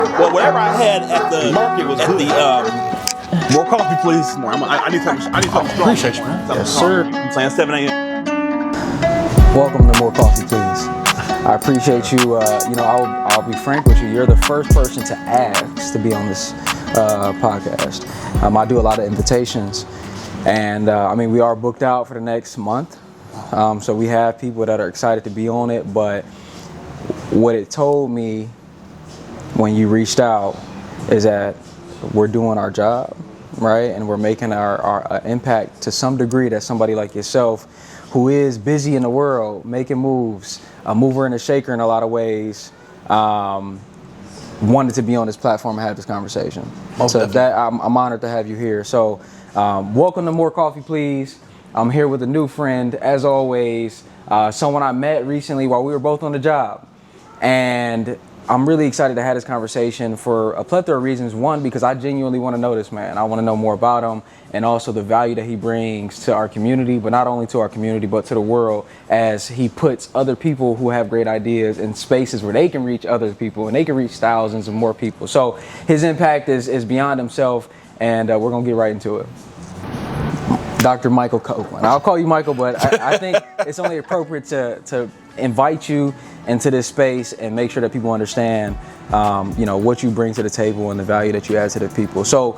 Well, whatever I had at the market was at the more coffee, please. I need something strong. Appreciate you, man. Yes, sir. I'm saying 7 a.m. Welcome to More Coffee, Please. I appreciate you. I'll be frank with you. You're the first person to ask to be on this podcast. I do a lot of invitations, and we are booked out for the next month. So we have people that are excited to be on it. But what it told me when you reached out is that we're doing our job, right? And we're making our impact to some degree that somebody like yourself, who is busy in the world, making moves, a mover and a shaker in a lot of ways, wanted to be on this platform and have this conversation. So that I'm honored to have you here. So welcome to More Coffee, Please. I'm here with a new friend, as always, someone I met recently while we were both on the job. And I'm really excited to have this conversation for a plethora of reasons. One, because I genuinely want to know this man. I want to know more about him and also the value that he brings to our community, but not only to our community, but to the world, as he puts other people who have great ideas in spaces where they can reach other people and they can reach thousands of more people. So his impact is beyond himself, and we're going to get right into it. Dr. Michael Copeland. I'll call you Michael, but I think it's only appropriate to invite you into this space and make sure that people understand, what you bring to the table and the value that you add to the people. So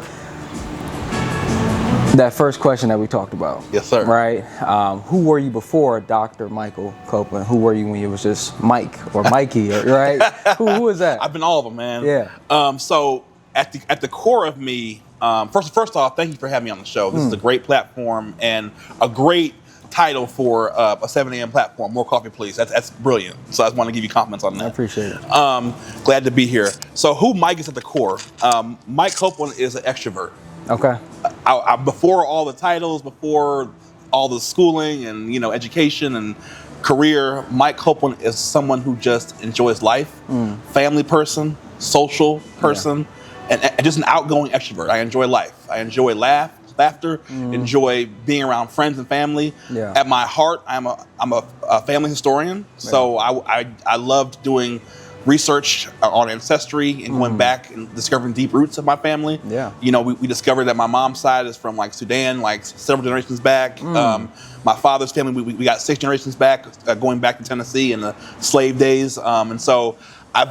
that first question that we talked about. Yes, sir. Right? Who were you before Dr. Michael Copeland? Who were you when you was just Mike or Mikey, right? who was that? I've been all of them, man. Yeah. So at the core of me, first off, thank you for having me on the show. This is a great platform and a great title for a 7 a.m. platform. More Coffee, Please. That's brilliant. So I just want to give you compliments on that. I appreciate it. Glad to be here. So who Mike is at the core? Mike Copeland is an extrovert. Okay. I before all the titles, before all the schooling and education and career, Mike Copeland is someone who just enjoys life, family person, social person, and just an outgoing extrovert. I enjoy life. I enjoy laughter, enjoy being around friends and family. Yeah. At my heart, I'm a family historian, so I loved doing research on ancestry and going back and discovering deep roots of my family. Yeah. We discovered that my mom's side is from Sudan, several generations back. My father's family, we got 6 generations back, going back to Tennessee in the slave days, and so I've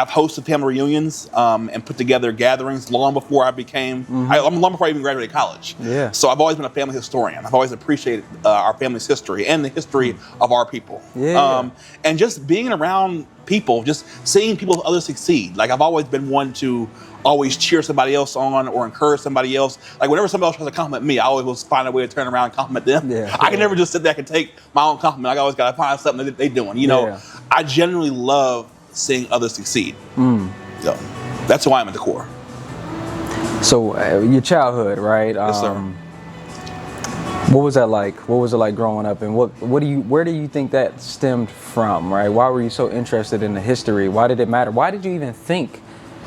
hosted family reunions and put together gatherings long before I became, long before I even graduated college. Yeah. So I've always been a family historian. I've always appreciated our family's history and the history of our people. Yeah. And just being around people, just seeing people others succeed. I've always been one to always cheer somebody else on or encourage somebody else. Whenever somebody else tries to compliment me, I always will find a way to turn around and compliment them. Yeah. I can never just sit back and take my own compliment. I always got to find something that they're doing. I genuinely love seeing others succeed. So that's who I am at the core. So your childhood, right? Yes, sir. What was that like? What was it like growing up, and where do you think that stemmed from, right? Why were you so interested in the history? Why did it matter? Why did you even think?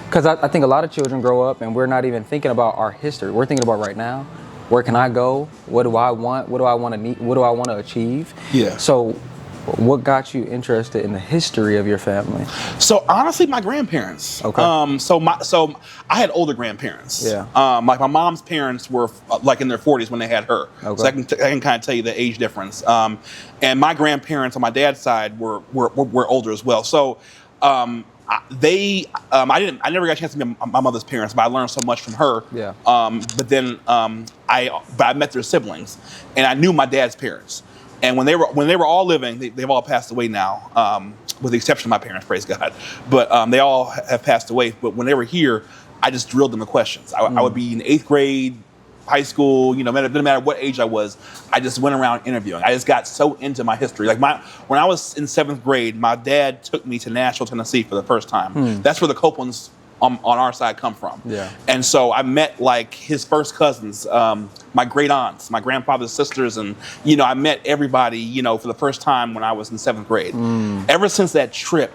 Because I think a lot of children grow up and we're not even thinking about our history. We're thinking about right now. Where can I go? What do I want? What do I want to need? What do I want to achieve? Yeah. So what got you interested in the history of your family? So honestly, my grandparents. Okay. So I had older grandparents. Yeah. My mom's parents were in their 40s when they had her. Okay. So I can kind of tell you the age difference. And my grandparents on my dad's side were older as well. So I never got a chance to meet my mother's parents, but I learned so much from her. Yeah. But then I met their siblings, and I knew my dad's parents. And when they were all living, they've all passed away now, with the exception of my parents, praise God. But they all have passed away. But when they were here, I just drilled them the questions. I would be in 8th grade, high school, it didn't matter what age I was. I just went around interviewing. I just got so into my history. When I was in 7th grade, my dad took me to Nashville, Tennessee for the first time. That's where the Copelands on our side come from. Yeah. And so I met his first cousins, my great aunts, my grandfather's sisters, and I met everybody, for the first time when I was in 7th grade. Ever since that trip,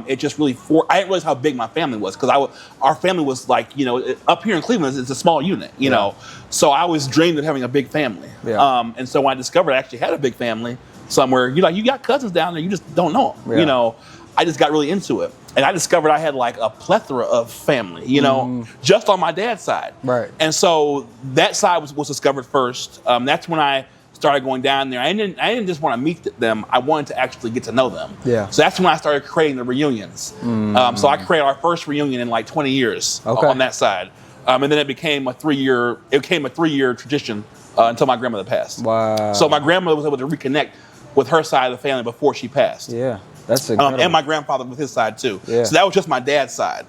it just really I didn't realize how big my family was, because our family was up here in Cleveland, it's a small unit, you know. So I always dreamed of having a big family. Yeah. And so when I discovered I actually had a big family somewhere, you got cousins down there, you just don't know them, I just got really into it. and I discovered I had like a plethora of family, you know, just on my dad's side. Right. And so that side was discovered first. That's when I started going down there. I didn't just want to meet them. I wanted to actually get to know them. Yeah. So that's when I started creating the reunions. So I created our first reunion in like 20 years on that side. And then it became a 3-year tradition until my grandmother passed. Wow. So my grandmother was able to reconnect with her side of the family before she passed. Yeah. That's incredible. And my grandfather with his side too. Yeah. So that was just my dad's side.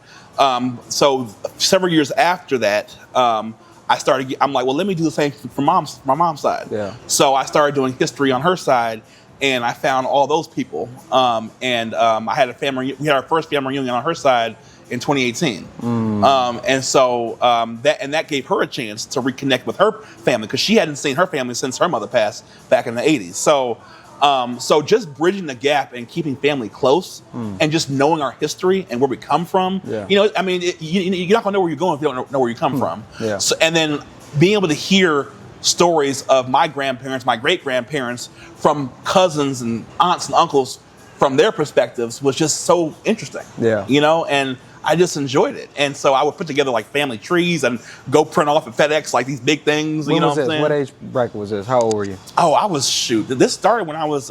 So several years after that, I'm like, well, let me do the same for my mom's side. Yeah. So I started doing history on her side, and I found all those people. I had we had our first family reunion on her side in 2018. And so that gave her a chance to reconnect with her family, because she hadn't seen her family since her mother passed back in the 80s. So just bridging the gap and keeping family close and just knowing our history and where we come from. Yeah. You know, I mean, you're not gonna know where you're going if you don't know where you come from. Yeah. So, and then being able to hear stories of my grandparents, my great-grandparents, from cousins and aunts and uncles from their perspectives was just so interesting. Yeah. You know, and I just enjoyed it. And so I would put together like family trees and go print off at FedEx like these big things. When you know was what I'm this? saying? What age bracket was this? How old were you? Oh, I was this started when I was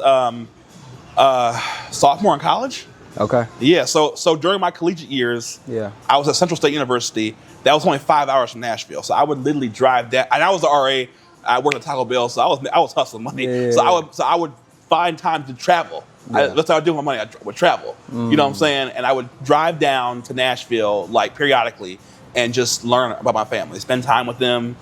sophomore in college. Okay. Yeah, so during my collegiate years, Yeah. I was at Central State University. That was only 5 hours from Nashville. So I would literally drive down, and I was the RA. I worked at Taco Bell, so I was hustling money. Yeah. So I would find time to travel. Yeah. That's how I do my money. I would travel. You know what I'm saying? And I would drive down to Nashville like periodically and just learn about my family, spend time with them,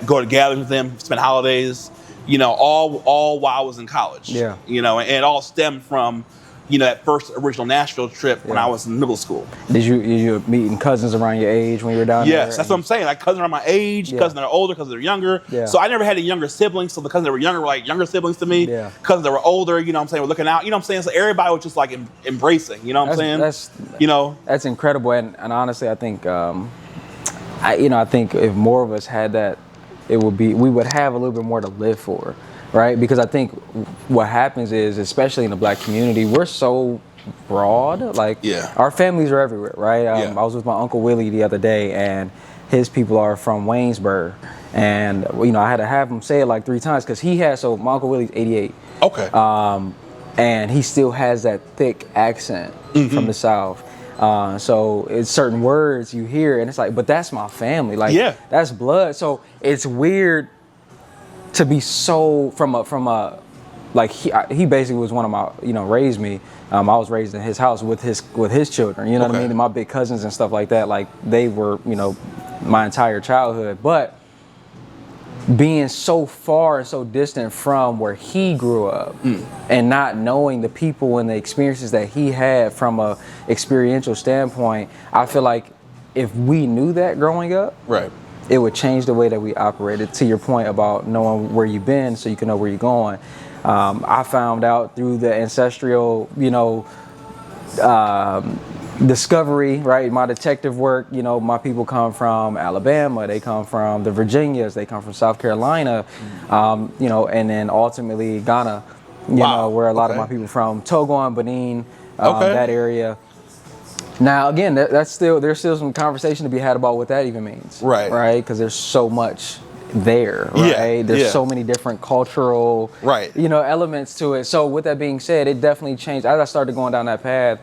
go to gatherings with them, spend holidays. You know, all while I was in college. Yeah. You know, and it all stemmed from, you know, that first original Nashville trip when I was in middle school. Did you meeting cousins around your age when you were down there? Yes, that's what I'm saying. Like cousins are my age, cousins that are older, cousins that are younger. Yeah. So I never had any younger siblings. So the cousins that were younger were like younger siblings to me. Yeah. Cousins that were older, you know what I'm saying, were looking out. You know what I'm saying? So everybody was just like embracing, you know what I'm saying? That's incredible. And honestly, I think I think if more of us had that, we would have a little bit more to live for. Right? Because I think what happens is, especially in the Black community, we're so broad. Like, our families are everywhere, right? I was with my Uncle Willie the other day, and his people are from Waynesburg. And, you know, I had to have him say it like 3 times, because my Uncle Willie's 88. Okay. And he still has that thick accent from the South. So it's certain words you hear, and it's like, but that's my family. Like, that's blood. So it's weird to be so from a like he basically was one of my, you know, raised me. I was raised in his house with his children, you know what I mean? And my big cousins and stuff like that, like they were, you know, my entire childhood. But being so far and so distant from where he grew up and not knowing the people and the experiences that he had from a experiential standpoint, I feel like if we knew that growing up, it would change the way that we operated. To your point about knowing where you've been so you can know where you're going. I found out through the ancestral, you know, discovery, right? My detective work, you know, my people come from Alabama, they come from the Virginias, they come from South Carolina, you know, and then ultimately Ghana, you know, where a lot of my people from, Togo and Benin, that area. Now, again, there's still some conversation to be had about what that even means. Right? Because there's so much there, right? There's so many different cultural, you know, elements to it. So with that being said, it definitely changed. As I started going down that path,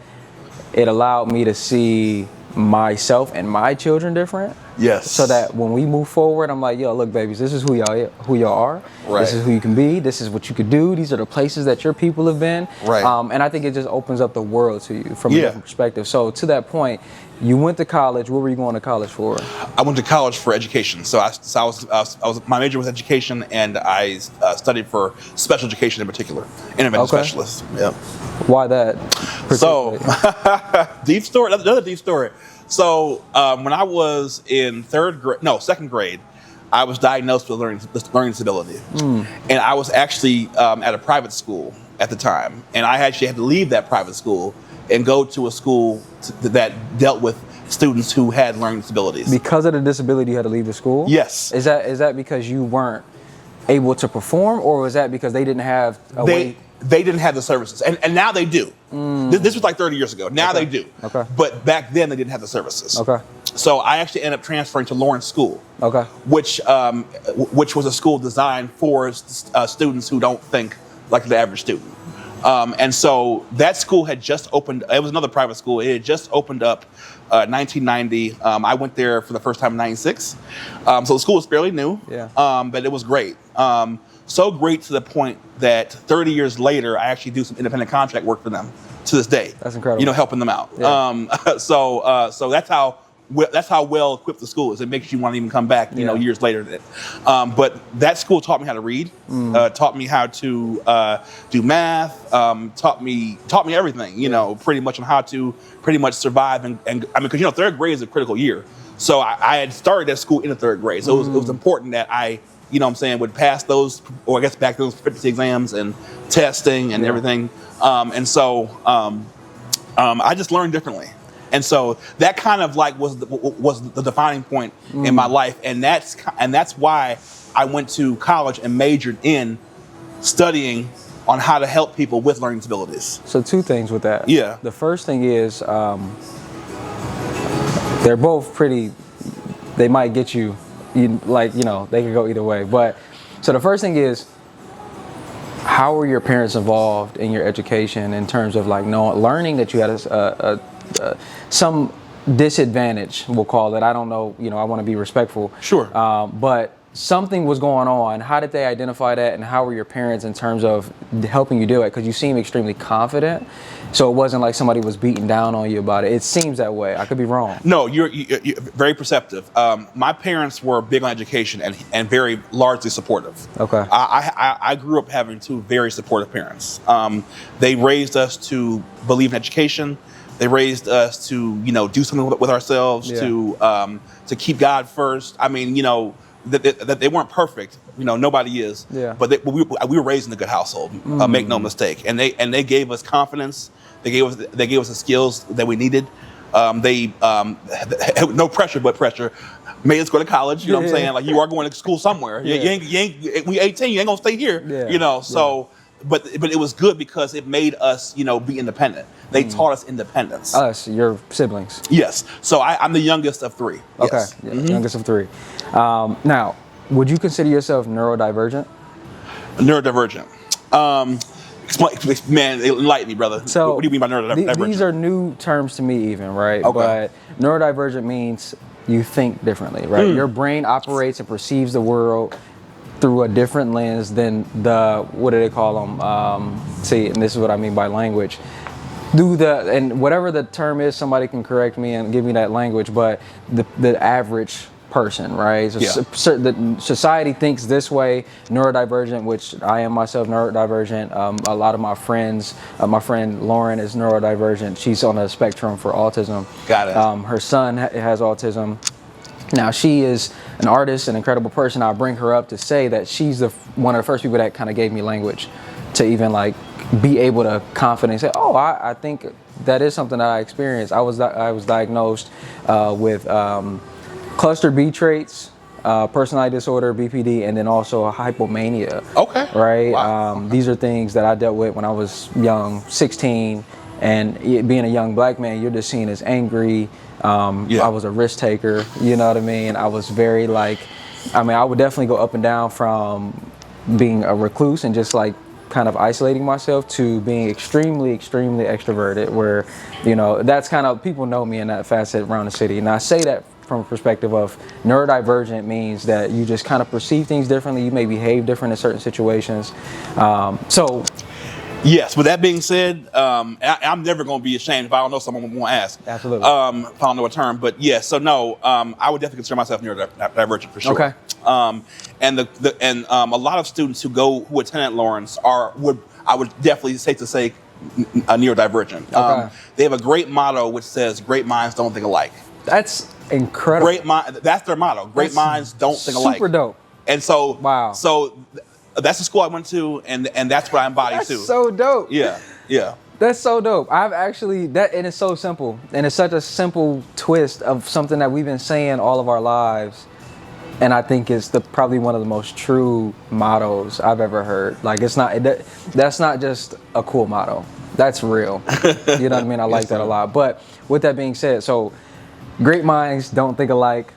it allowed me to see myself and my children different. So that when we move forward, I'm like, yo, look, babies, this is who y'all are. This is who you can be. This is what you could do. These are the places that your people have been. And I think it just opens up the world to you from a different perspective. So to that point, you went to college. What were you going to college for? I went to college for education. So I was my major was education, and I studied for special education in particular, intervention specialist. Why that? So deep story. Another deep story. So when I was in second grade, I was diagnosed with learning disability, and I was actually at a private school at the time, and I actually had to leave that private school and go to a school that dealt with students who had learning disabilities. Because of the disability, you had to leave the school? Yes. Is that because you weren't able to perform, or was that because they didn't have a way? they didn't have the services, and now they do. This was like 30 years ago. Now they do. Okay. But back then they didn't have the services. Okay. So I actually ended up transferring to Lawrence School. Okay. Which was a school designed for students who don't think like the average student. And so that school had just opened. It was another private school. It had just opened up 1990. I went there for the first time in 96. So the school was fairly new. Yeah. But it was great. So great to the point that 30 years later, I actually do some independent contract work for them to this day. That's incredible. Helping them out. Yeah. So that's how well equipped the school is. It makes you want to even come back, years later. But that school taught me how to read, taught me how to do math, taught me everything, pretty much on how to pretty much survive. And I mean, because, third grade is a critical year. So I had started at school in the third grade. So it was important that I, would pass those, or I guess back those proficiency exams and testing and everything. And so I just learned differently. And so that kind of like was the defining point in my life, and that's why I went to college and majored in studying on how to help people with learning disabilities. So two things with that. Yeah. The first thing is they're both pretty. They might get you, they could go either way. But so the first thing is, how were your parents involved in your education in terms of like learning that you had some disadvantage, we'll call it. I don't know, I want to be respectful. Sure. But something was going on. How did they identify that, and how were your parents in terms of helping you do it? Because you seem extremely confident, so it wasn't like somebody was beating down on you about it. It seems that way. I could be wrong. No, you're very perceptive. My parents were big on education and very largely supportive. Okay. I grew up having two very supportive parents. They raised us to believe in education. They raised us to, do something with ourselves, to keep God first. I mean, that they weren't perfect. Nobody is. Yeah. But we were raised in a good household. Make no mistake. And they gave us confidence. They gave us the skills that we needed. They no pressure but pressure. Made us go to college. You know what I'm saying? Like, you are going to school somewhere. Yeah. You ain't. We 18. You ain't gonna stay here. Yeah. So. But it was good because it made us, be independent. They taught us independence. Us, your siblings. Yes. So I'm the youngest of three. Okay. Yes. Yeah, youngest of three. Now, would you consider yourself neurodivergent? Neurodivergent. Man, enlighten me, brother. So what do you mean by neurodivergent? These are new terms to me even, right? Okay. But neurodivergent means you think differently, right? Your brain operates and perceives the world through a different lens than what do they call them? And this is what I mean by language. And whatever the term is, somebody can correct me and give me that language, but the average person, right? So the society thinks this way, neurodivergent, which I am myself neurodivergent. A lot of my friends, my friend Lauren is neurodivergent. She's on the spectrum for autism. Got it. Her son has autism. Now, she is an artist, an incredible person. I bring her up to say that she's one of the first people that kind of gave me language to even like be able to confidently say, oh, I think that is something that I experienced. I was diagnosed with cluster B traits, personality disorder, BPD, and then also hypomania. Okay. Right? Wow. These are things that I dealt with when I was young, 16, and being a young black man, you're just seen as angry. I was a risk taker, you know what I mean? I was very I would definitely go up and down from being a recluse and just like kind of isolating myself to being extremely, extremely extroverted, where, that's kind of, people know me in that facet around the city. And I say that from a perspective of neurodivergent means that you just kind of perceive things differently. You may behave different in certain situations. Yes. With that being said, I'm never going to be ashamed if I don't know someone won't ask. Absolutely. If I don't know a term, but yes. So no, I would definitely consider myself neurodivergent for sure. Okay. And a lot of students who attend at Lawrence I would definitely say neurodivergent. Okay. They have a great motto which says, "Great minds don't think alike." That's incredible. That's their motto. Great minds don't think alike. Super dope. And so, wow. So that's the school I went to, and that's what I embody too. That's so dope. Yeah. That's so dope. I've actually and it's so simple, and it's such a simple twist of something that we've been saying all of our lives. And I think it's probably one of the most true mottos I've ever heard. Like, that's not just a cool motto. That's real. You know what I mean? I like that a lot. But with that being said, so great minds don't think alike.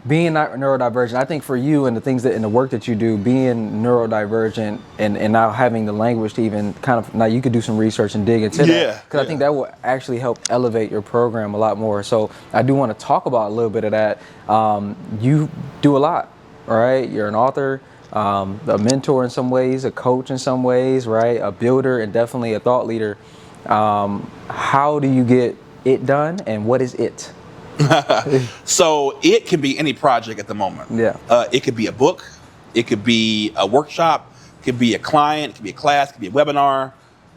Being neurodivergent, I think for you and the things that in the work that you do, being neurodivergent and now having the language to even kind of, now you could do some research and dig into that. Because I think that will actually help elevate your program a lot more. So I do want to talk about a little bit of that. You do a lot, all right? You're an author, a mentor in some ways, a coach in some ways, right? A builder and definitely a thought leader. How do you get it done, and what is it? So it can be any project at the moment. Yeah. It could be a book, it could be a workshop, it could be a client, it could be a class, it could be a webinar,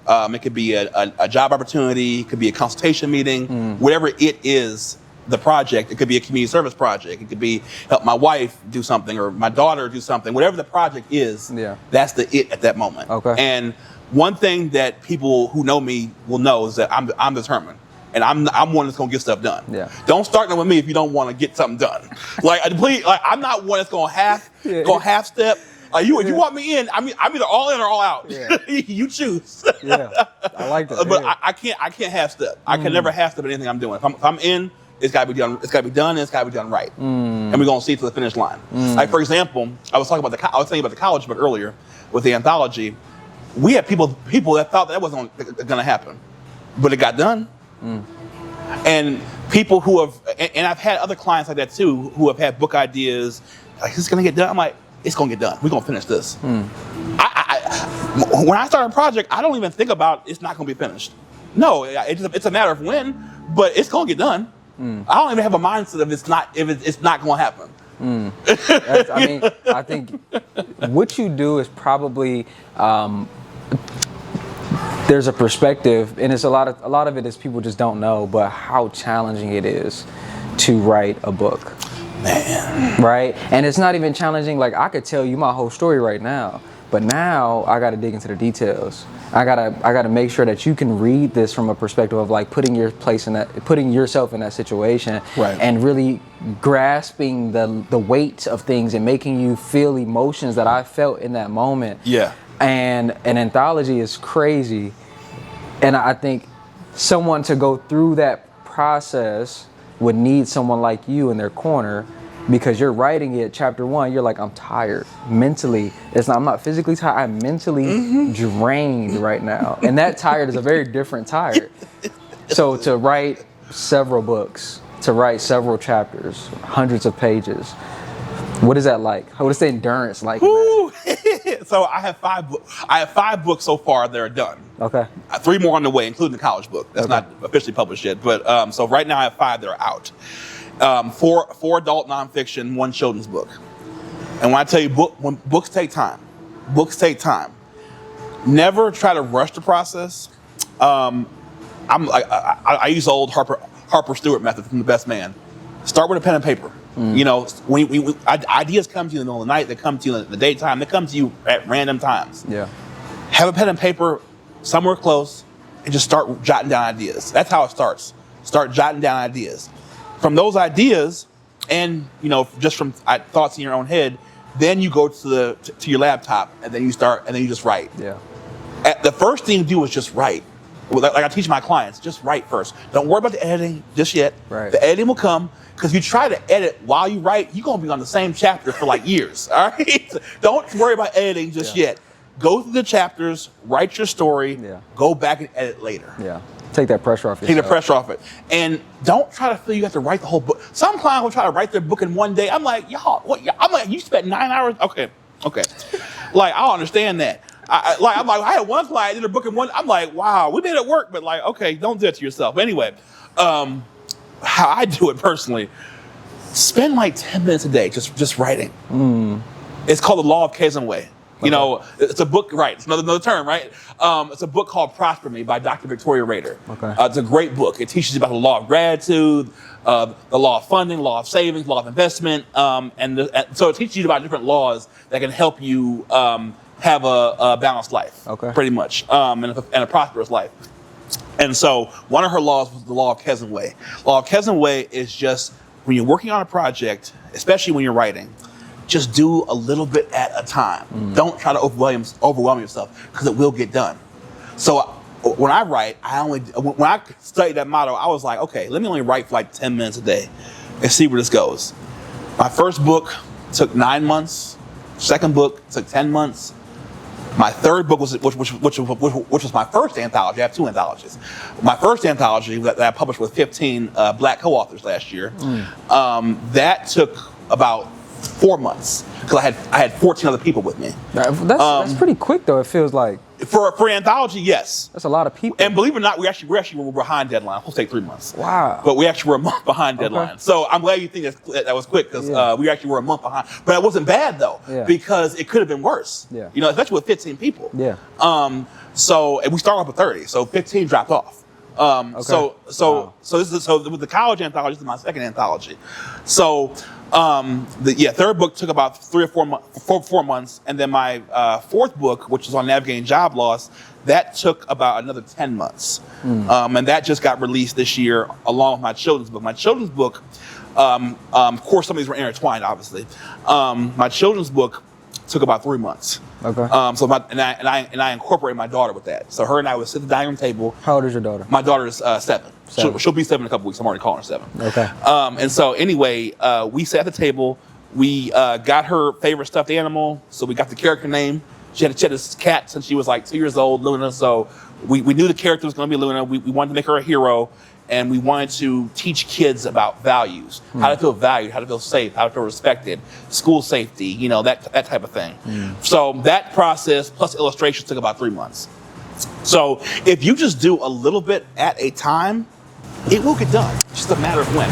it could be a job opportunity, it could be a consultation meeting, whatever it is, the project. It could be a community service project, it could be help my wife do something or my daughter do something, whatever the project is, that's the it at that moment. Okay. And one thing that people who know me will know is that I'm determined. And I'm one that's gonna get stuff done. Yeah. Don't start with me if you don't want to get something done. Please, I'm not one that's gonna half step. If you want me in, I'm either all in or all out. Yeah. You choose. Yeah, I like that. But I can't half step. I can never half step at anything I'm doing. If I'm in, it's gotta be done. It's gotta be done. And it's gotta be done right. And we're gonna see it to the finish line. Like for example, I was telling you about the college book earlier with the anthology. We had people that thought that wasn't gonna happen, but it got done. And people who have, and I've had other clients like that too, who have had book ideas, like, is this gonna get done? I'm like, it's gonna get done. We're gonna finish this. When I start a project, I don't even think about it's not gonna be finished. No, it's a matter of when, but it's gonna get done. I don't even have a mindset of it's not gonna happen. I think what you do is probably, there's a perspective, and it's a lot of it is people just don't know, but how challenging it is to write a book. Man. Right? And it's not even challenging, like I could tell you my whole story right now, but now I gotta dig into the details. I gotta make sure that you can read this from a perspective of like putting yourself in that situation, right, and really grasping the weight of things and making you feel emotions that I felt in that moment. Yeah. And an anthology is crazy, and I think someone to go through that process would need someone like you in their corner, because you're writing it, chapter 1, you're like, I'm tired mentally. I'm not physically tired, I'm mentally drained right now, and that tired is a very different tired. So to write several books, to write several chapters, hundreds of pages, what is that like? What is the endurance like? So I have 5 books. I have 5 books so far that are done. Okay. 3 more on the way, including the college book. That's not officially published yet. But so right now I have 5 that are out. 4 adult nonfiction, 1 children's book. And when I tell you books take time, never try to rush the process. I use the old Harper Stewart method from The Best Man. Start with a pen and paper. You know, when ideas come to you in the middle of the night, they come to you in the daytime, they come to you at random times. Yeah. Have a pen and paper somewhere close and just start jotting down ideas. That's how it starts. Start jotting down ideas. From those ideas, and just from thoughts in your own head, then you go to your laptop and then you just write. Yeah. The first thing you do is just write. Like I teach my clients, just write first. Don't worry about the editing just yet. Right. The editing will come, because if you try to edit while you write, you're going to be on the same chapter for like years. All right? Don't worry about editing just yet. Go through the chapters, write your story, go back and edit later. Yeah. Take that pressure off yourself. Take the pressure off it. And don't try to feel you have to write the whole book. Some clients will try to write their book in one day. I'm like, y'all, what? I'm like, you spent 9 hours? Okay. Like, I don't understand that. I had one client did a book in one. I'm like, wow, we made it work, but like, okay, don't do it to yourself. Anyway, how I do it personally, spend like 10 minutes a day just writing. It's called The Law of Kezenwe. It's a book, right? It's another term, right? It's a book called Prosper Me by Dr. Victoria Rader. Okay. It's a great book. It teaches you about the law of gratitude, the law of funding, law of savings, law of investment, so it teaches you about different laws that can help you have a balanced life, pretty much, and a prosperous life. And so one of her laws was the law of Kezenwe. Law of Kezenwe is just when you're working on a project, especially when you're writing, just do a little bit at a time. Don't try to overwhelm yourself, because it will get done. So when I write, when I studied that motto, I was like, okay, let me only write for like 10 minutes a day and see where this goes. My first book took 9 months. Second book took 10 months. My third book which was my first anthology. I have 2 anthologies. My first anthology that I published with 15 black co-authors last year, that took about 4 months, because I had 14 other people with me. That's pretty quick though. It feels like for anthology, yes. That's a lot of people. And believe it or not, we actually were behind deadline. It'll take 3 months. Wow. But we actually were a month behind deadline. Okay. So I'm glad you think that was quick, because we actually were a month behind. But it wasn't bad though, because it could have been worse. Yeah. You know, especially with 15 people. Yeah. So and we started off with 30, so 15 dropped off. Okay. So with the college anthology, this is my second anthology. So the third book took about 3 or 4 months, and then my fourth book, which was on navigating job loss, that took about another 10 months, and that just got released this year along with my children's book. My children's book, of course, some of these were intertwined, obviously. My children's book took about 3 months. Okay. So I incorporated my daughter with that. So her and I would sit at the dining room table. How old is your daughter? My daughter is 7. 7. She'll be 7 in a couple weeks. I'm already calling her 7. Okay. And so anyway, we sat at the table. We got her favorite stuffed animal. So we got the character name. She had this cat since she was like 2 years old, Luna. So we knew the character was going to be Luna. We wanted to make her a hero. And we wanted to teach kids about values, how to feel valued, how to feel safe, how to feel respected, school safety, you know, that type of thing. So that process plus illustrations took about 3 months. So if you just do a little bit at a time, it will get done. It's just a matter of when.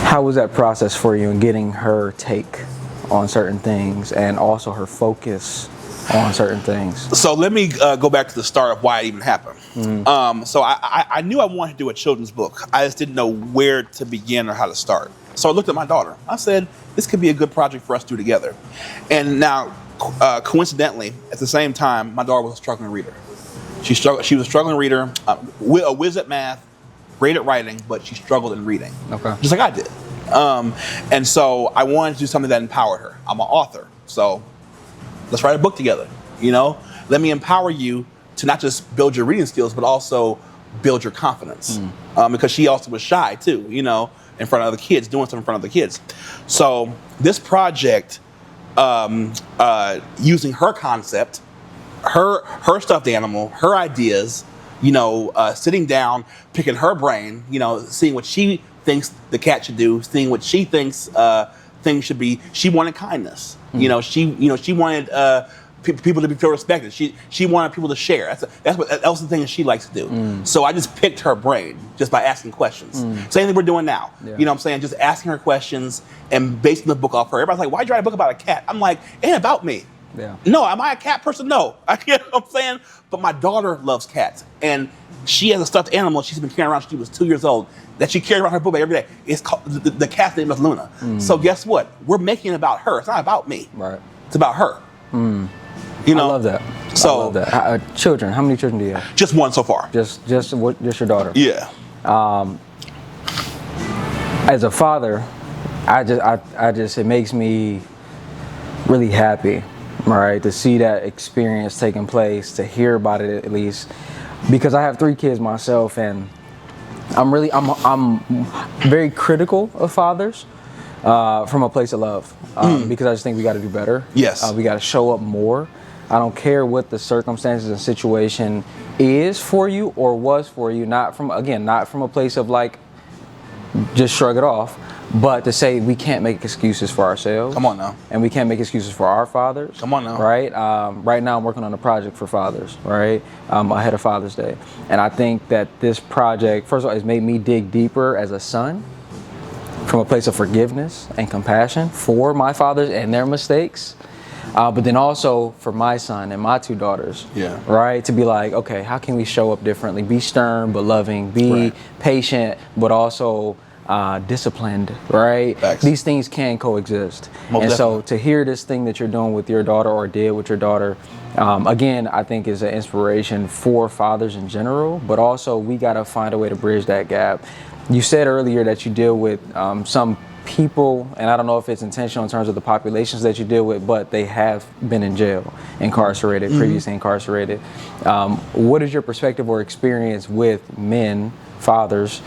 How was that process for you in getting her take on certain things and also her focus on certain things? So let me go back to the start of why it even happened. So I knew I wanted to do a children's book. I just didn't know where to begin or how to start. So I looked at my daughter. I said, this could be a good project for us to do together. And now, coincidentally, at the same time, my daughter was a struggling reader. She was a struggling reader, a whiz at math, great at writing, but she struggled in reading. Okay. Just like I did. And so I wanted to do something that empowered her. I'm an author, so let's write a book together. You know, let me empower you to not just build your reading skills, but also build your confidence. Because she also was shy too, you know, in front of other kids, doing stuff in front of other kids. So this project, using her concept, her stuffed animal, her ideas, you know, sitting down, picking her brain, you know, seeing what she thinks the cat should do, seeing what she thinks things should be. She wanted kindness. You know, she wanted people to feel respected. She wanted people to share. That was the thing that she likes to do. So I just picked her brain just by asking questions. Same thing we're doing now. Yeah. You know what I'm saying? Just asking her questions and basing the book off her. Everybody's like, why'd you write a book about a cat? I'm like, it ain't about me. Yeah. No, am I a cat person? No. You know what I'm saying? But my daughter loves cats. And she has a stuffed animal she's been carrying around since she was 2 years old that she carries around her book bag every day. It's called, the cat's name is Luna. So guess what? We're making it about her. It's not about me. Right. It's about her. You know? I love that. So, I love that. Children, how many children do you have? Just one so far. Just your daughter? Yeah. As a father, I just it makes me really happy, right, to see that experience taking place, to hear about it at least, because I have 3 kids myself, and I'm very critical of fathers from a place of love, because I just think we got to do better. Yes. We got to show up more. I don't care what the circumstances and situation is for you or was for you, not from a place of like just shrug it off, but to say we can't make excuses for ourselves. Come on now. And we can't make excuses for our fathers. Come on now. Right? Right now I'm working on a project for fathers, right? Ahead of Father's Day. And I think that this project, first of all, has made me dig deeper as a son from a place of forgiveness and compassion for my fathers and their mistakes. But then also for my son and my 2 daughters, right? To be like, okay, how can we show up differently? Be stern but loving, be patient but also disciplined, right? Facts. These things can coexist. Most and definitely. so to hear this thing that you're doing with your daughter or did with your daughter, again, I think is an inspiration for fathers in general, but also we got to find a way to bridge that gap. You said earlier that you deal with some people, and I don't know if it's intentional in terms of the populations that you deal with, but they have been in jail, incarcerated, previously incarcerated. What is your perspective or experience with men, fathers,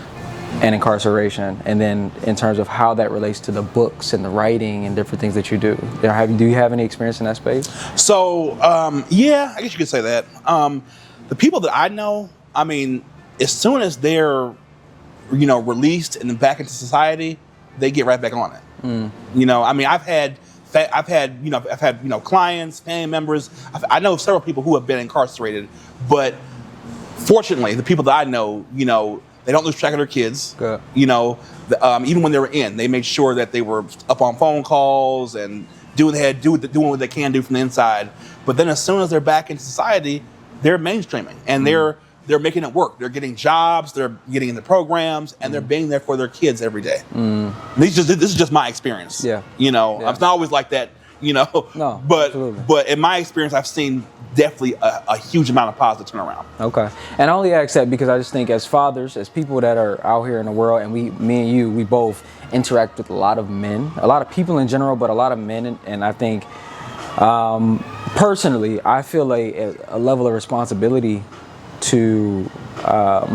and incarceration, and then in terms of how that relates to the books and the writing and different things that you do? Do you have any experience in that space? So, yeah, I guess you could say that. The people that I know, I mean, as soon as they're, released and then back into society, they get right back on it. I mean, I've had clients, family members. I know several people who have been incarcerated, but fortunately, the people that I know, they don't lose track of their kids. Good. Even when they were in, they made sure that they were up on phone calls and doing what they can do from the inside. But then as soon as they're back in society, they're mainstreaming and they're making it work. They're getting jobs, they're getting into programs, and they're being there for their kids every day. This is just my experience. Yeah. It's not always like that. No, absolutely. But in my experience, I've seen definitely a huge amount of positive turnaround. Okay. And I only ask that because I just think as fathers, as people that are out here in the world, and me and you, we both interact with a lot of men, a lot of people in general, but a lot of men. And I think personally, I feel a level of responsibility to, I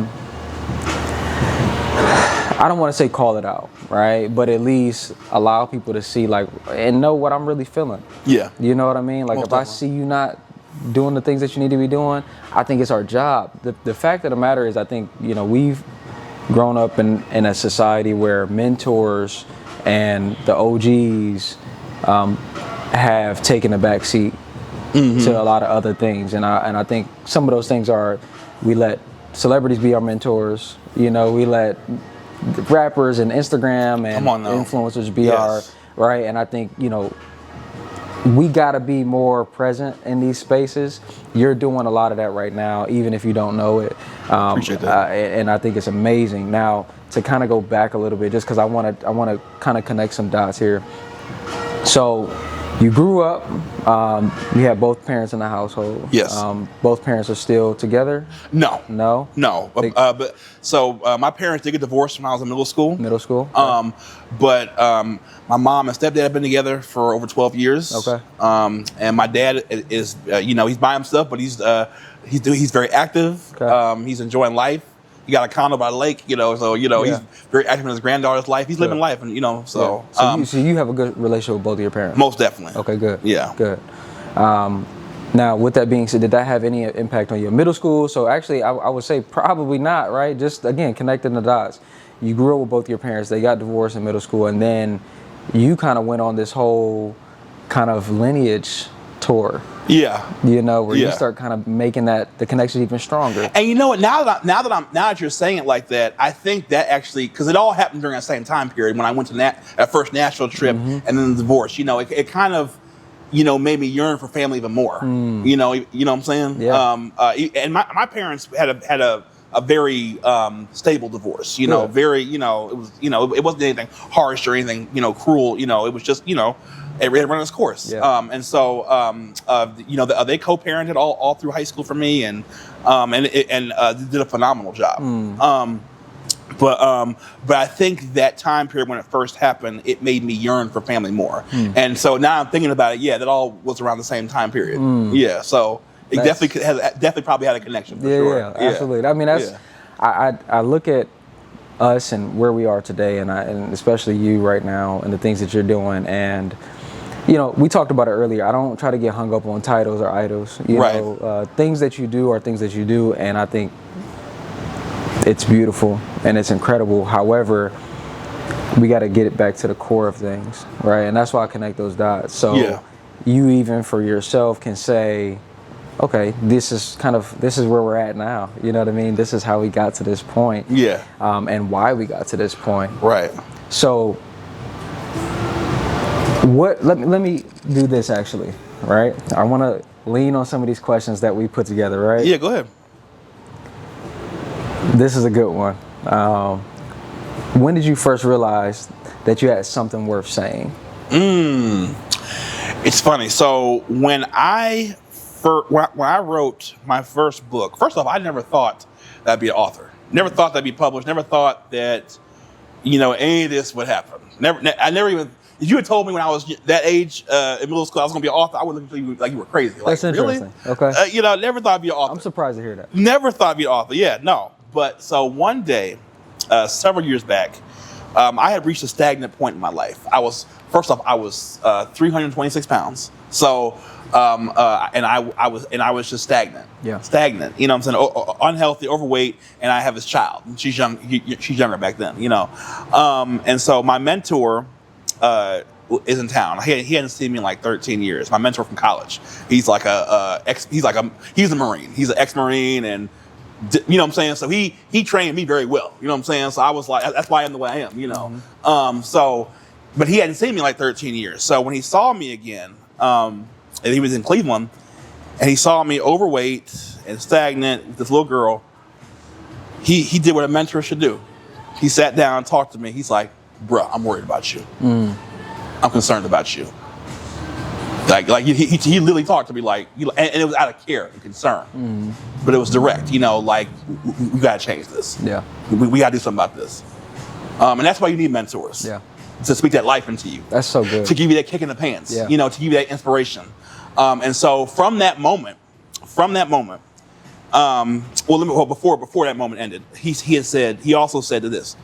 don't want to say call it out, right? But at least allow people to see and know what I'm really feeling. Yeah. You know what I mean? Like Most if I definitely. see you not doing the things that you need to be doing, I think it's our job. The fact of the matter is, I think, we've grown up in a society where mentors and the OGs have taken a back seat to a lot of other things. And I think some of those things are, we let celebrities be our mentors. We let rappers and Instagram and influencers be our, right? And I think, we got to be more present in these spaces. You're doing a lot of that right now, even if you don't know it. Appreciate that. And I think it's amazing. Now, to kind of go back a little bit, just because I want to kind of connect some dots here. So, you grew up, you had both parents in the household. Yes. Both parents are still together? No. No? No. My parents did get divorced when I was in middle school. Middle school? But my mom and stepdad have been together for over 12 years. Okay. And my dad is, he's by himself, but he's very active. Okay. He's enjoying life. He got a condo by the lake, so he's very active in his granddaughter's life. He's living life, and so. So you have a good relationship with both of your parents? Most definitely. Okay, good. Yeah. Good. Now, with that being said, did that have any impact on your middle school? So actually, I would say probably not, right? Just, again, connecting the dots. You grew up with both your parents. They got divorced in middle school, and then you kind of went on this whole kind of lineage tour. Yeah. Where you start kind of making the connection even stronger. And you know what? Now that you're saying it like that, I think that actually, because it all happened during that same time period when I went to that first Nashville trip and then the divorce. It kind of, made me yearn for family even more. You know what I'm saying? Yeah. And my parents had a very stable divorce. Very, it was, it wasn't anything harsh or anything, cruel. It was just, it ran its course. Yeah. And so, they co-parented all through high school for me, and did a phenomenal job. But I think that time period when it first happened, it made me yearn for family more. And so now I'm thinking about it. Yeah, that all was around the same time period. Yeah, so it definitely probably had a connection for sure. Yeah, absolutely. I mean, I look at us and where we are today, and especially you right now and the things that you're doing, and we talked about it earlier. I don't try to get hung up on titles or idols. Things that you do are things that you do, and I think it's beautiful and it's incredible. However, we got to get it back to the core of things, right? And that's why I connect those dots. So you even for yourself can say, okay, this is where we're at now. You know what I mean? This is how we got to this point. Yeah. And why we got to this point. Right. So let me do this actually, right? I want to lean on some of these questions that we put together, right? Yeah, go ahead. This is a good one. When did you first realize that you had something worth saying? It's funny. So when I wrote my first book, first off, I never thought that I'd be an author. Never thought that'd be published. Never thought that any of this would happen. I never even. If you had told me when I was that age in middle school I was going to be an author, I would look at you like you were crazy. Like, That's interesting. Really? Okay. Never thought I'd be an author. I'm surprised to hear that. Never thought I'd be an author. Yeah, no. But so one day, several years back, I had reached a stagnant point in my life. I was 326 pounds. So, and I was just stagnant. Yeah. Stagnant. You know what I'm saying? Unhealthy, overweight, and I have this child. She's young. She's younger back then. And so my mentor is in town. He hadn't seen me in like 13 years. My mentor from college. He's like he's a Marine. He's an ex-Marine, and you know what I'm saying? So he trained me very well. You know what I'm saying? So I was like, that's why I am the way I am, Mm-hmm. But he hadn't seen me in like 13 years. So when he saw me again, and he was in Cleveland, and he saw me overweight and stagnant with this little girl, he did what a mentor should do. He sat down and talked to me. He's like, bruh, I'm worried about you. Mm. I'm concerned about you. Like he literally talked to me and it was out of care and concern. Mm. But it was direct, we gotta change this. Yeah. We gotta do something about this. And that's why you need mentors. Yeah. To speak that life into you. That's so good. To give you that kick in the pants. Yeah. To give you that inspiration. And so from that moment, before that moment ended, he also said to this.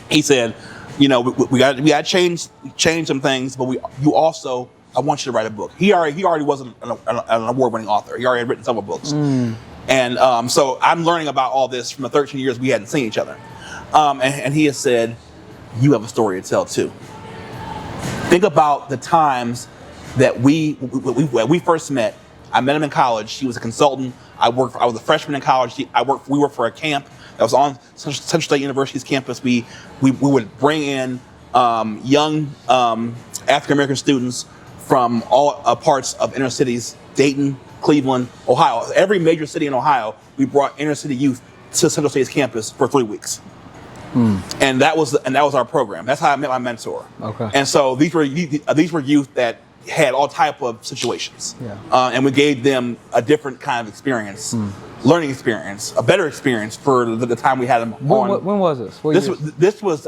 He said, we got to change some things, but I want you to write a book. He already was an award-winning author. He already had written several books. Mm. And so I'm learning about all this from the 13 years we hadn't seen each other. And he has said, you have a story to tell too. Think about the times that we first met. I met him in college. He was a consultant. I was a freshman in college. We worked for a camp that was on Central State University's campus. We would bring in young African American students from all parts of inner cities: Dayton, Cleveland, Ohio. Every major city in Ohio, we brought inner city youth to Central State's campus for 3 weeks. Mm. And that was our program. That's how I met my mentor. Okay. And so these were youth that had all type of situations. Yeah. And we gave them a different kind of experience, learning experience, a better experience for the time we had them on. When was this? This was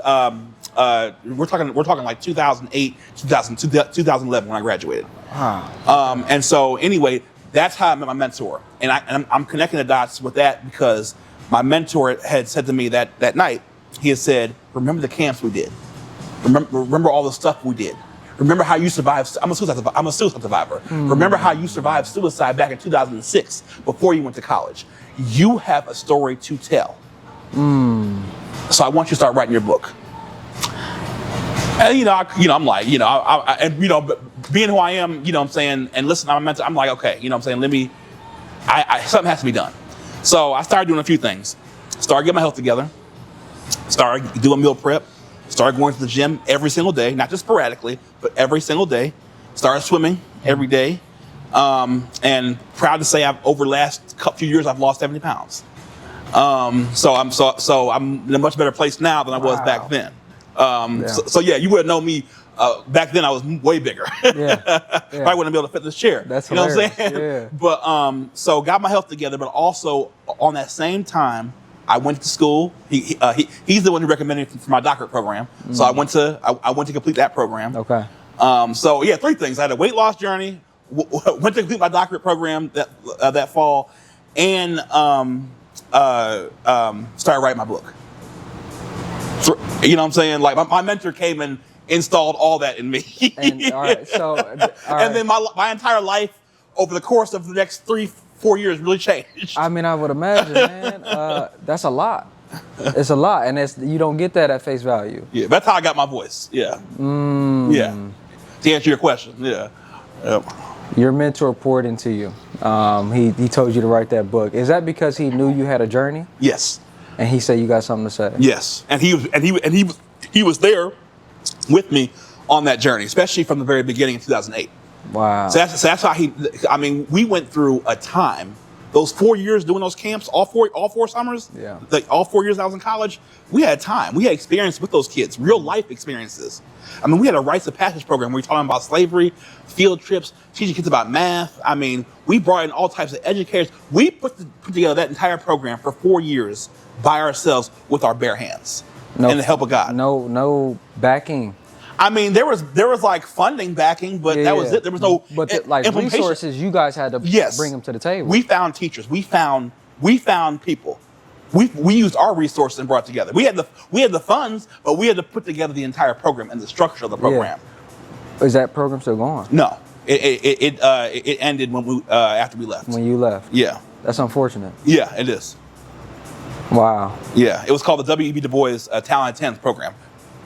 we're talking like 2008, 2011 when I graduated. Wow. And so anyway, that's how I met my mentor. And I'm connecting the dots with that because my mentor had said to me that night, he had said, remember the camps we did. Remember all the stuff we did. Remember how you survived. I'm a suicide survivor. Mm. Remember how you survived suicide back in 2006 before you went to college. You have a story to tell. Mm. So I want you to start writing your book. And I'm like, being who I am, what I'm saying, and listen, I'm like, okay, I'm saying, something has to be done. So I started doing a few things. Started getting my health together. Started doing meal prep. Started going to the gym every single day, not just sporadically, but every single day. Started swimming every day. And proud to say over the last few years, I've lost 70 pounds. So I'm in a much better place now than I was back then. You wouldn't know me. Back then I was way bigger. Probably wouldn't be able to fit this chair. That's hilarious. What I'm saying? Yeah. But so got my health together, but also on that same time, I went to school. He's the one who recommended me for my doctorate program. Mm. So I went to complete that program. Okay. 3 things. I had a weight loss journey, went to complete my doctorate program that fall, and started writing my book. So, you know what I'm saying? Like my mentor came and installed all that in me. And then my entire life over the course of the next 3-4 years really changed. I mean, I would imagine, man. That's a lot. It's a lot, and you don't get that at face value. Yeah, that's how I got my voice. Yeah. Mm. Yeah. To answer your question, yeah. Yep. Your mentor poured into you. He told you to write that book. Is that because he knew you had a journey? Yes. And he said you got something to say. Yes, and he was there with me on that journey, especially from the very beginning in 2008. Wow. So that's how we went through a time. Those 4 years doing those camps, all four summers, all 4 years I was in college, we had time. We had experience with those kids, real life experiences. I mean, we had a rites of passage program. We were talking about slavery, field trips, teaching kids about math. I mean, we brought in all types of educators. We put together that entire program for 4 years by ourselves with our bare hands. and the help of God. No backing. I mean, there was like funding backing, but that was it. There was no like implementation. Resources. You guys had to bring them to the table. We found teachers. We found people. We used our resources and brought it together. We had the funds, but we had to put together the entire program and the structure of the program. Yeah. Is that program still going? No, it ended when we after we left. When you left. Yeah. That's unfortunate. Yeah, it is. Wow. Yeah, it was called the W.E.B. Du Bois Talent 10th program.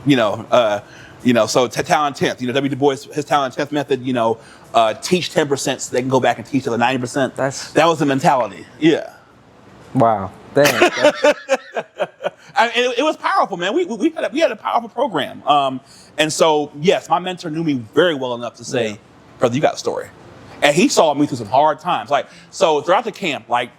So Talent 10th. W. Du Bois, his Talent 10th method. Teach 10% so they can go back and teach the other 90%. That was the mentality. Yeah. Wow. Damn. It was powerful, man. We had a powerful program. And so yes, my mentor knew me very well enough to say, brother, you got a story. And he saw me through some hard times. Like, so throughout the camp, like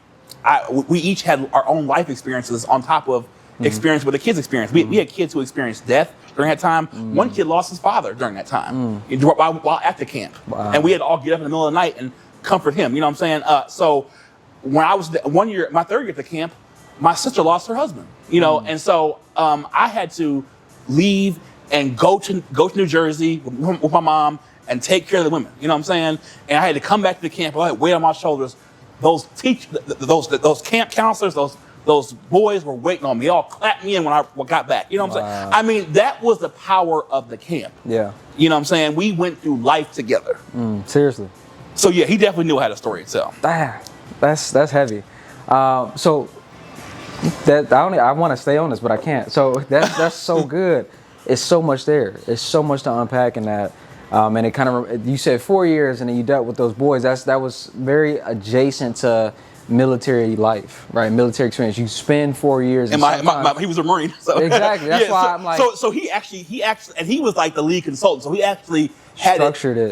we each had our own life experiences on top of experience with the kids' experience. We had kids who experienced death during that time. One kid lost his father during that time while at the camp. Wow. And we had to all get up in the middle of the night and comfort him. You know what I'm saying? So when I was my third year at the camp, my sister lost her husband. And so I had to leave and go to New Jersey with my mom and take care of the women. You know what I'm saying? And I had to come back to the camp. I had weight on my shoulders. Those camp counselors, those boys were waiting on me. They all clapped me in when I got back. You know what I'm saying? I mean, that was the power of the camp. Yeah. You know what I'm saying? We went through life together. Seriously. So yeah, he definitely knew how to story itself. That's heavy. So that I want to stay on this, but I can't. So that's so good. It's so much there. It's so much to unpack in that. And it kind of, you said 4 years and then you dealt with those boys. That was very adjacent to military life, right? Military experience. You spend 4 years. And he was a Marine. So. Exactly. That's why I'm like. So he actually, and he was like the lead consultant. So he actually had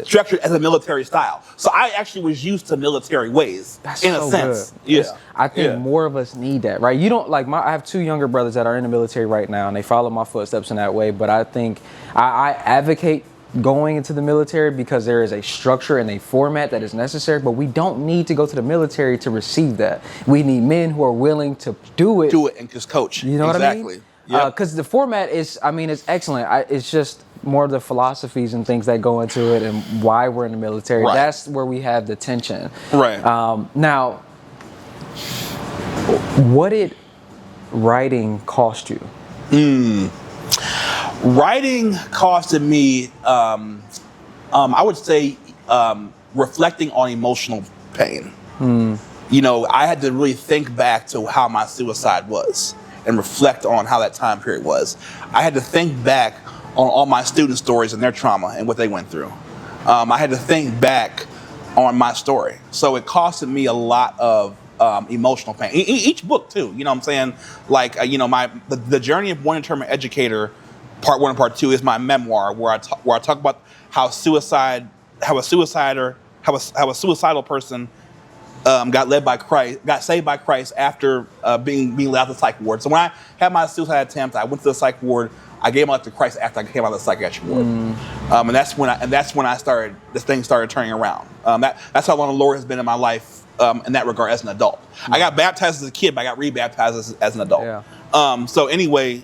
structured as a military style. So I actually was used to military ways. That's in a sense. Good. Yeah. I think more of us need that, right? You don't like I have 2 younger brothers that are in the military right now, and they follow my footsteps in that way. But I think I advocate going into the military because there is a structure and a format that is necessary, but we don't need to go to the military to receive that. We need men who are willing to do it and just coach. You know what I mean? Exactly. Because the format is, it's excellent. It's just more of the philosophies and things that go into it and why we're in the military. Right. That's where we have the tension. Right. Now, what did writing cost you? Writing costed me, I would say, reflecting on emotional pain. I had to really think back to how my suicide was and reflect on how that time period was. I had to think back on all my student stories and their trauma and what they went through. I had to think back on my story. So it costed me a lot of emotional pain. Each book too, you know what I'm saying? Like, the journey of one determined educator, part 1 and part 2 is my memoir where I talk about how a suicidal person got saved by Christ after being let out of the psych ward. So when I had my suicide attempt, I went to the psych ward. I gave my life to Christ after I came out of the psychiatric ward, and that's when I started. This thing started turning around. That's how long the Lord has been in my life in that regard as an adult. I got baptized as a kid, but I got rebaptized as an adult. Yeah. So anyway,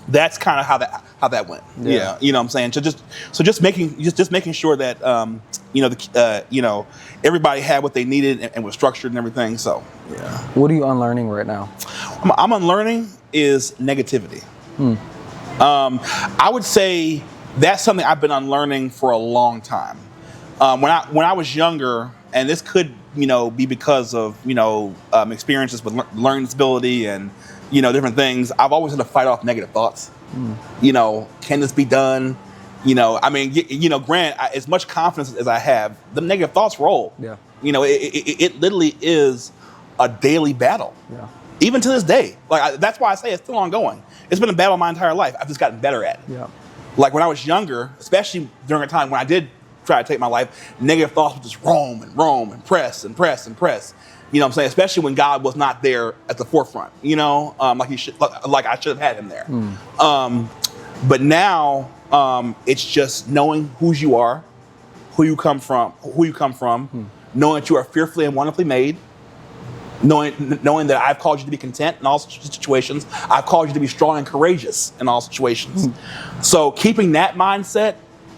that's kind of how that went. Yeah. You know what I'm saying? So just making sure that everybody had what they needed and was structured and everything. So yeah. What are you unlearning right now? I'm unlearning is negativity. I would say that's something I've been unlearning for a long time. When I was younger, and this could be because of experiences with learning disability and different things, I've always had to fight off negative thoughts. Can this be done? Grant, as much confidence as I have, the negative thoughts roll. Yeah. It literally is a daily battle. Yeah. Even to this day. That's why I say it's still ongoing. It's been a battle my entire life. I've just gotten better at it. Yeah. Like when I was younger, especially during a time when I did try to take my life, negative thoughts would just roam and press and press and press. You know what I'm saying? Especially when God was not there at the forefront, like I should have had him there. But now it's just knowing who you are, who you come from, knowing that you are fearfully and wonderfully made, knowing that I've called you to be content in all situations. I've called you to be strong and courageous in all situations. So keeping that mindset,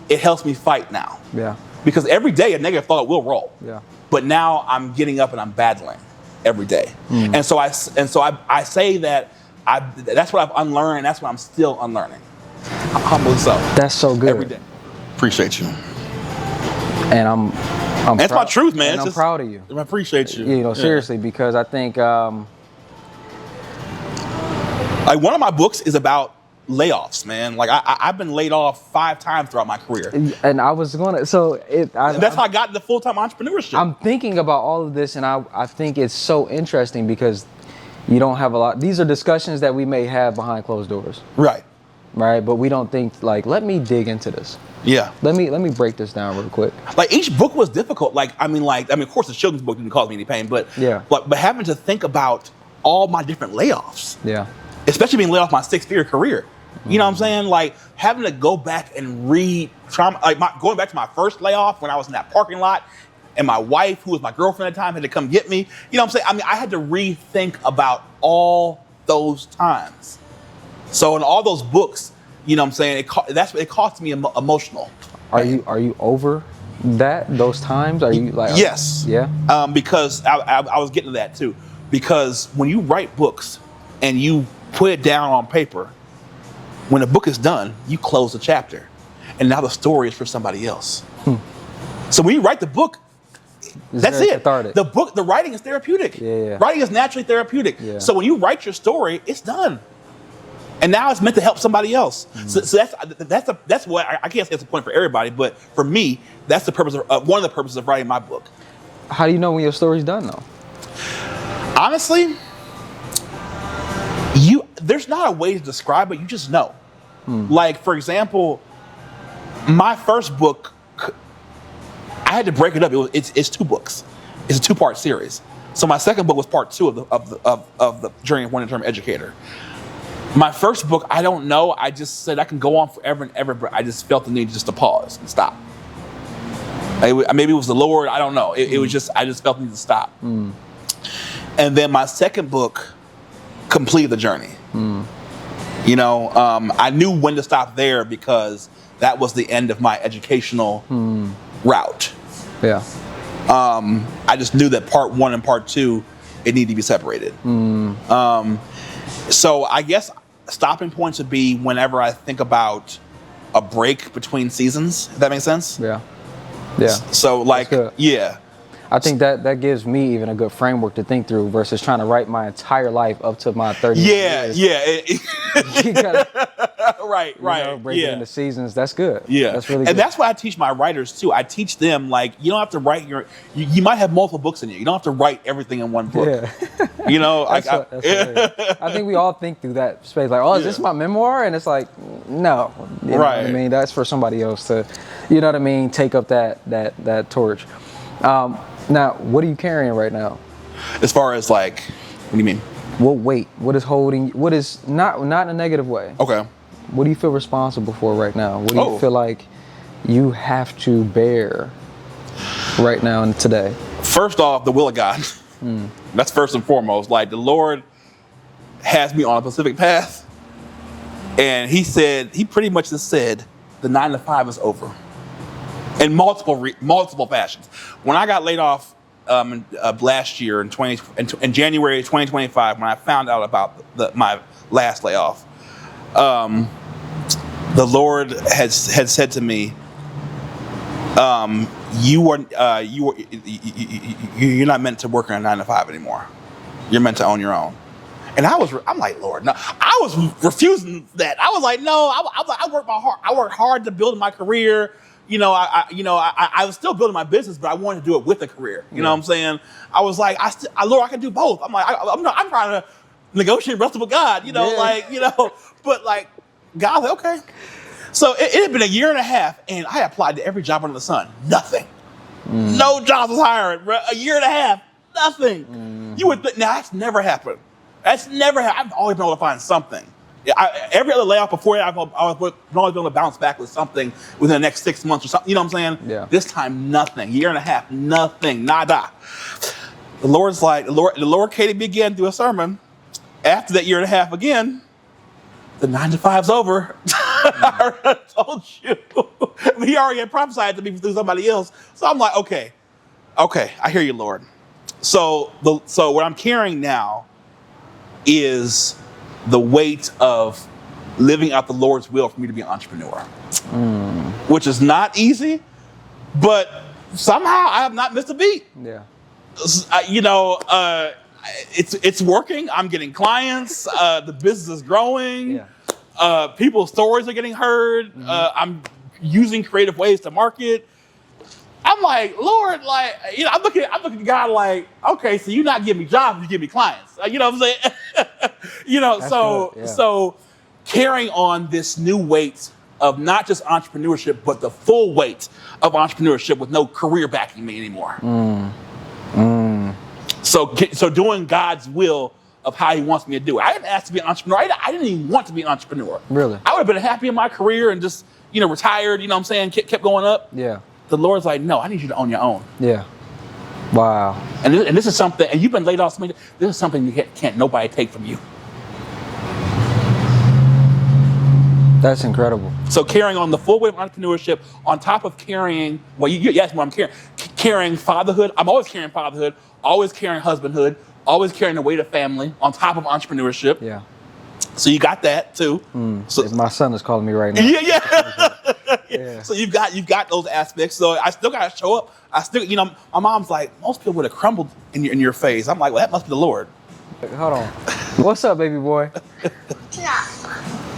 it helps me fight now. Yeah. Because every day a negative thought will roll. Yeah. But now I'm getting up and I'm battling every day. And so I say that that's what I've unlearned, and that's what I'm still unlearning. Humbly so. That's so good. Every day. Appreciate you. And I'm that's my truth, man. And I'm proud of you. I appreciate you. You know, seriously, because I think like one of my books is about layoffs, man. Like I've been laid off 5 times throughout my career. And I was gonna, that's how I got into full-time entrepreneurship. I'm thinking about all of this, and I think it's so interesting because you don't have a lot. These are discussions that we may have behind closed doors. Right. Right. But we don't think like, let me dig into this. Yeah. Let me break this down real quick. Like each book was difficult. I mean, of course, the children's book didn't cause me any pain, but yeah. But having to think about all my different layoffs. Yeah. Especially being laid off my 6-figure career. You know what I'm saying? Like having to go back and read trauma. Going back to my first layoff when I was in that parking lot, and my wife, who was my girlfriend at the time, had to come get me. You know what I'm saying? I mean, I had to rethink about all those times. So in all those books, you know what I'm saying, it cost me emotional. Are you over those times? Are you like yes? Yeah. Because I was getting to that too. Because when you write books and you put it down on paper, when the book is done, you close the chapter, and now the story is for somebody else. So when you write the book, that's it. Cathartic. The writing is therapeutic. Yeah. Writing is naturally therapeutic. Yeah. So when you write your story, it's done. And now it's meant to help somebody else. So that's what I can't say it's a point for everybody, but for me, that's the purpose of one of the purposes of writing my book. How do you know when your story's done, though? Honestly, there's not a way to describe it. You just know. Like for example, my first book, I had to break it up. It's 2 books. It's a 2-part series. So my second book was part 2 of the journey of one term educator. My first book, I don't know. I just said I can go on forever and ever, but I just felt the need just to pause and stop. Maybe it was the Lord. I don't know. It was just, I just felt the need to stop. And then my second book completed the journey. You know, I knew when to stop there because that was the end of my educational route. Yeah. I just knew that part 1 and part 2, it needed to be separated. So I guess stopping points would be whenever I think about a break between seasons, if that makes sense. Yeah. Yeah. So like, yeah. I think that gives me even a good framework to think through versus trying to write my entire life up to my 30 years. You gotta, right. Break it into seasons. That's good. Yeah. That's really good. And that's what I teach my writers too. I teach them, like, you don't have to write you might have multiple books in you. You don't have to write everything in one book. Yeah. You know, that's I think we all think through that space. Like, oh, is this my memoir? And it's like, no. You know what I mean? That's for somebody else to, you know what I mean, take up that torch. Now, what are you carrying right now? As far as like, what do you mean? What weight? What is holding? What is not in a negative way? Okay. What do you feel responsible for right now? What do you feel like you have to bear right now and today? First off, the will of God. That's first and foremost. Like the Lord has me on a specific path, and He pretty much just said the 9 to 5 is over. In multiple fashions. When I got laid off last year in January 2025, when I found out about my last layoff, the Lord had said to me, you're not meant to work in a 9 to 5 anymore. You're meant to own your own. And I'm like, Lord, no. I was refusing that. I was like, no. I worked hard to build my career. You know, I was still building my business, but I wanted to do it with a career. You know what I'm saying? I was like, Lord, I can do both. I'm like, I'm trying to negotiate and wrestle with God. You know, but like, God, like, okay. So it had been a year and a half, and I applied to every job under the sun. Nothing. No jobs was hiring. A year and a half, nothing. You would think, now that's never happened. That's never happened. I've always been able to find something. Every other layoff before that, I've always been able to bounce back with something within the next 6 months or something. You know what I'm saying? Yeah. This time, nothing. Year and a half, nothing. Nada. the Lord's like, the Lord came to me again through a sermon. After that year and a half again, the 9 to 5's over. I already told you. He already had prophesied to me through somebody else. So I'm like, okay, I hear you, Lord. So what I'm carrying now is the weight of living out the Lord's will for me to be an entrepreneur, which is not easy, but somehow I have not missed a beat. Yeah. It's working. I'm getting clients. The business is growing. Yeah. People's stories are getting heard. I'm using creative ways to market. I'm like, Lord, like, I'm looking at God like, okay, so you not give me jobs, you give me clients. You know what I'm saying? So carrying on this new weight of not just entrepreneurship, but the full weight of entrepreneurship with no career backing me anymore. So doing God's will of how he wants me to do it. I didn't ask to be an entrepreneur. I didn't even want to be an entrepreneur. Really? I would have been happy in my career and just, retired, you know what I'm saying, kept going up. Yeah. The Lord's like, no, I need you to own your own. Yeah. Wow. And this is something, and you've been laid off, this is something you can't nobody take from you. That's incredible. So carrying on the full weight of entrepreneurship on top of carrying, well, you asked me what I'm carrying. Carrying fatherhood. I'm always carrying fatherhood, always carrying husbandhood, always carrying the weight of family on top of entrepreneurship. Yeah. So you got that too. So my son is calling me right now. Yeah. So you've got those aspects. So I still gotta show up. I still, my mom's like, most people would have crumbled in your face. I'm like, well, that must be the Lord. Hold on. What's up, baby boy?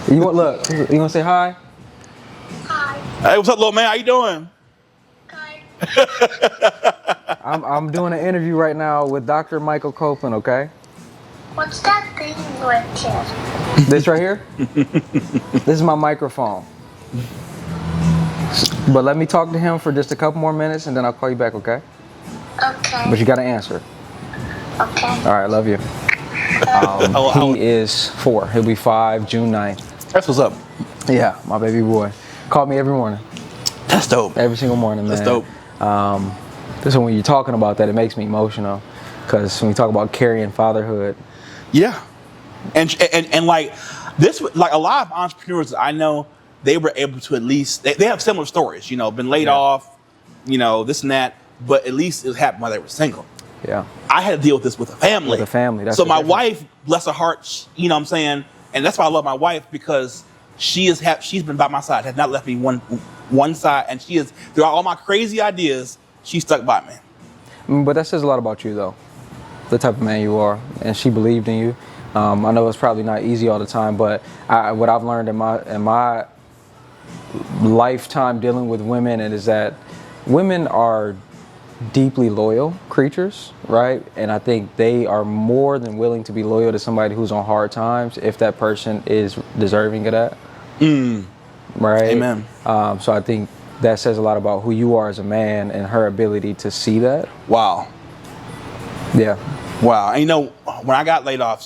You want to say hi? Hi. Hey, what's up, little man? How you doing? Good. I'm doing an interview right now with Dr. Michael Copeland, okay? What's that thing Richard? This right here? This is my microphone. But let me talk to him for just a couple more minutes and then I'll call you back, okay? Okay. But you got to answer. Okay. All right, love you. He is 4. He'll be 5 June 9th. That's what's up. Yeah, my baby boy. Called me every morning. That's dope. Every single morning, man. That's dope. So when you're talking about that, it makes me emotional. Because when you talk about carrying fatherhood. Yeah. And like this, like a lot of entrepreneurs I know, they were able to at least, they have similar stories, been laid off, this and that, but at least it happened while they were single. Yeah. I had to deal with this with a family. With a family. That's so my wife, bless her heart, you know what I'm saying? And that's why I love my wife, because she's been by my side, has not left me one side, and she is, through all my crazy ideas, she stuck by me. But that says a lot about you, though. The type of man you are, and she believed in you. I know it's probably not easy all the time, but what I've learned in my lifetime dealing with women is that women are deeply loyal creatures, right? And I think they are more than willing to be loyal to somebody who's on hard times if that person is deserving of that. Right? Amen. So I think that says a lot about who you are as a man and her ability to see that. Wow. Yeah. Wow. And when I got laid off,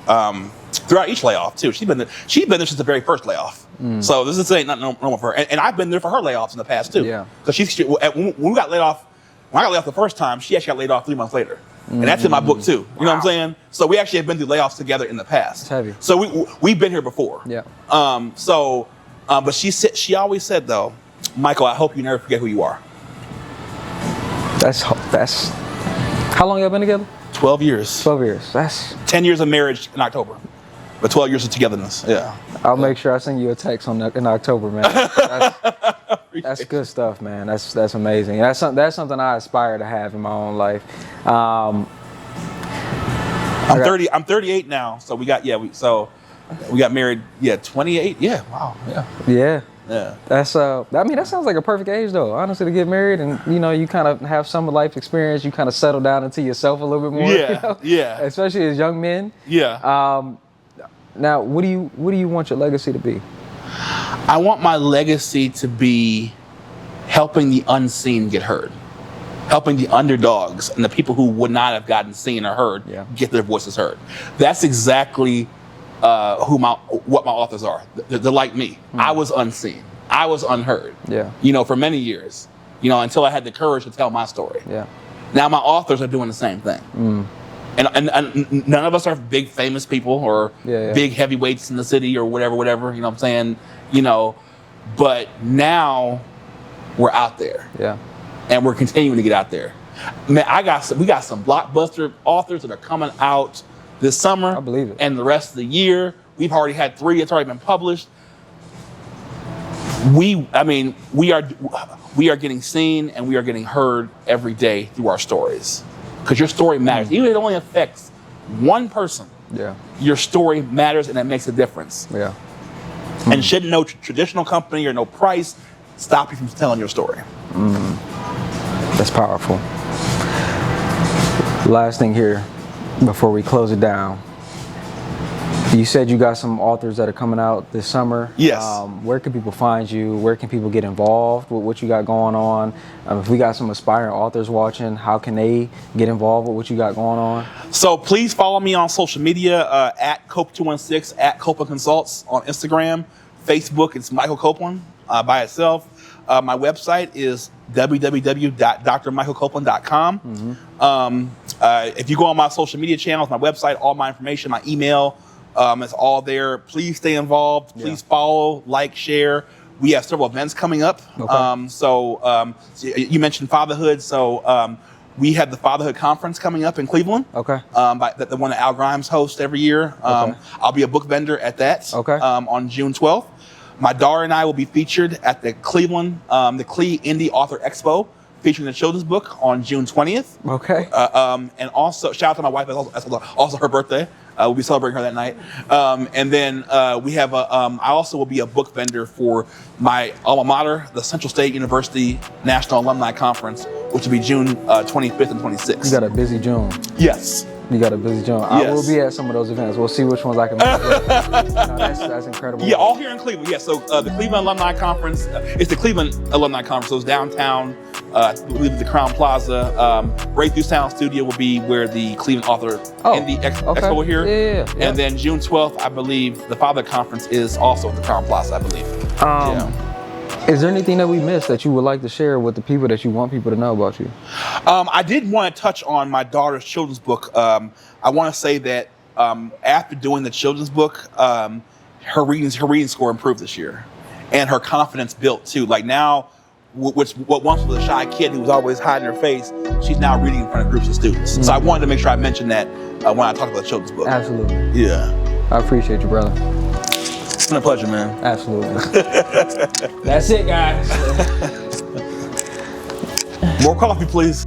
throughout each layoff too, she'd been there since the very first layoff. So this ain't nothing normal for her. And I've been there for her layoffs in the past too. Yeah. Because when we got laid off, when I got laid off the first time, she actually got laid off 3 months later. And that's in my book too. You know what I'm saying? So we actually have been through layoffs together in the past. It's heavy. So we've been here before. Yeah. But she always said though, Michael, I hope you never forget who you are. That's how long y'all been together? 12 years. 12 years. That's 10 years of marriage in October. But 12 years of togetherness. Yeah. I'll make sure I send you a text in October, man. That's good stuff, man. That's amazing. That's something I aspire to have in my own life. I'm 30. I'm 38 now. So we got married. 28. Yeah. Wow. Yeah. Yeah. Yeah. That sounds like a perfect age though, honestly, to get married and you kind of have some life experience, you kind of settle down into yourself a little bit more. Yeah. Yeah. Especially as young men. Yeah. Now, what do you want your legacy to be? I want my legacy to be helping the unseen get heard, helping the underdogs and the people who would not have gotten seen or heard get their voices heard. That's exactly what my authors are. They're like me. I was unseen. I was unheard. Yeah. For many years. Until I had the courage to tell my story. Yeah. Now my authors are doing the same thing. And none of us are big famous people or big heavyweights in the city or whatever, you know what I'm saying? You know, but now we're out there. Yeah. And we're continuing to get out there. Man, we got some blockbuster authors that are coming out this summer. I believe it. And the rest of the year. We've already had 3 that's already been published. We are getting seen and we are getting heard every day through our stories. Because your story matters. Even if it only affects one person, your story matters and it makes a difference. Yeah. And shouldn't no traditional company or no price stop you from telling your story. That's powerful. Last thing here before we close it down. You said you got some authors that are coming out this summer. Yes. Where can people find you? Where can people get involved with what you got going on? If we got some aspiring authors watching, how can they get involved with what you got going on? So please follow me on social media at Cope216, at Copeland Consults on Instagram. Facebook, it's Michael Copeland by itself. My website is www.drmichaelcopeland.com. If you go on my social media channels, my website, all my information, my email, it's all there. Please stay involved. Please follow, like, share. We have several events coming up. Okay. So you mentioned fatherhood. So we have the Fatherhood Conference coming up in Cleveland. Okay. The one that Al Grimes hosts every year. I'll be a book vendor at that. Okay. On June 12th. My daughter and I will be featured at the Cleveland, the Clee Indie Author Expo, featuring the children's book on June 20th. Okay. And also, shout out to my wife, that's also her birthday. We'll be celebrating her that night. And then we have I also will be a book vendor for my alma mater, the Central State University National Alumni Conference, which will be June 25th and 26th. You got a busy June. Yes. You got a busy June. Yes. I will be at some of those events. We'll see which ones I can make. No, that's incredible. Yeah, all here in Cleveland. Yeah, so the Cleveland Alumni Conference, it's the Cleveland Alumni Conference, so it's downtown. I believe it's the Crown Plaza. Right through Sound Studio will be where the Cleveland Author Indie Expo will here. Yeah. And then June 12th, I believe, the Father Conference is also at the Crown Plaza, I believe. Is there anything that we missed that you would like to share with the people that you want people to know about you? I did want to touch on my daughter's children's book. I want to say that after doing the children's book, her reading score improved this year, and her confidence built too. Like now, what once was a shy kid who was always hiding her face, she's now reading in front of groups of students. So I wanted to make sure I mentioned that when I talked about the children's book. Absolutely. Yeah. I appreciate you, brother. It's been a pleasure, man. Absolutely. That's it, guys. More coffee, please.